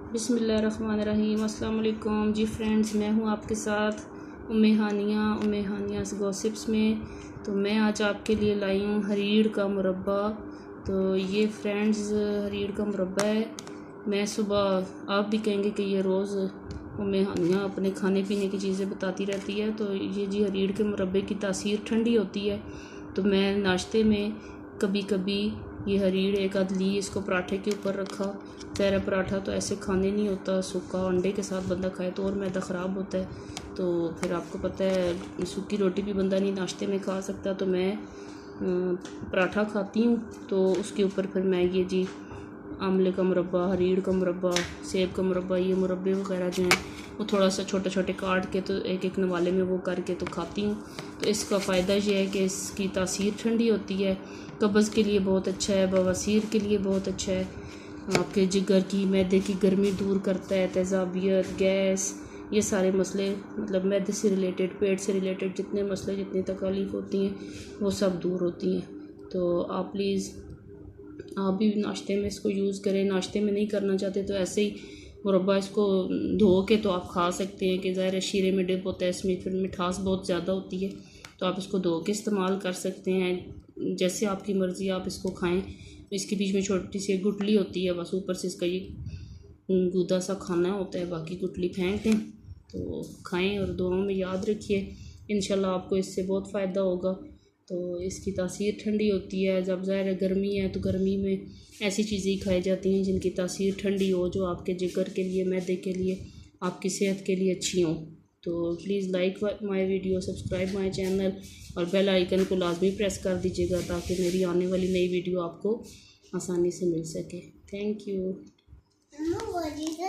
बिस्मिल्लाहिर्रहमानिर्रहीम। अस्सलाम वालेकुम जी फ्रेंड्स, मैं हूँ आपके साथ उम्मे हानियास गॉसिप्स में। तो मैं आज आपके लिए लाई हूँ हरीड़ का मुरब्बा। तो ये फ्रेंड्स हरीड़ का मुरब्बा है। मैं सुबह, आप भी कहेंगे कि ये रोज़ उम्मे हानिया अपने खाने पीने की चीज़ें बताती रहती है। तो ये जी हरीड़ के मुरब्बे की तासीर ठंडी होती है। तो मैं नाश्ते में कभी कभी ये हरीड़ एक आध ली, इसको पराठे के ऊपर रखा। तेरा पराठा तो ऐसे खाने नहीं होता, सूखा अंडे के साथ बंदा खाए तो और मैदा ख़राब होता है। तो फिर आपको पता है सूखी रोटी भी बंदा नहीं नाश्ते में खा सकता। तो मैं पराठा खाती हूँ, तो उसके ऊपर फिर मैं ये जी आमले का मुरब्बा, हरीड़ का मुरब्बा, सेब का मुरब्बा, ये मुरब्बे वगैरह जो हैं वो थोड़ा सा छोटे छोटे काट के तो एक एक नवाले में वो करके तो खाती हूँ। तो इसका फ़ायदा ये है कि इसकी तासीर ठंडी होती है, कब्ज़ के लिए बहुत अच्छा है, बवासीर के लिए बहुत अच्छा है, आपके जिगर की मैदे की गर्मी दूर करता है, तेज़ाबियत, गैस, ये सारे मसले, मतलब मैदे से रिलेटेड, पेट से रिलेटेड जितने मसले, जितनी तकलीफ़ होती हैं वो सब दूर होती हैं। तो आप प्लीज़ आप भी नाश्ते में इसको यूज़ करें। नाश्ते में नहीं करना चाहते तो ऐसे ही मुरब्बा इसको धो के तो आप खा सकते हैं कि ज़ाहिर है शीरे में डिप होता है, इसमें फिर मिठास बहुत ज़्यादा होती है। तो आप इसको धो के इस्तेमाल कर सकते हैं, जैसे आपकी मर्ज़ी आप इसको खाएं। इसके बीच में छोटी सी गुठली होती है, बस ऊपर से इसका ये गूदा सा खाना होता है, बाकी गुठली फेंक दें। तो खाएं और दुआओं में याद रखिए, इंशाल्लाह आपको इससे बहुत फ़ायदा होगा। तो इसकी तासीर ठंडी होती है। जब ज़ाहिर है गर्मी है तो गर्मी में ऐसी चीज़ें ही खाई जाती हैं जिनकी तासीर ठंडी हो, जो आपके जिगर के लिए, मैदे के लिए, आपकी सेहत के लिए अच्छी हों। तो please like my video, subscribe my channel और बेल आइकन को लाजमी प्रेस कर दीजिएगा ताकि मेरी आने वाली नई वीडियो आपको आसानी से मिल सके। Thank you.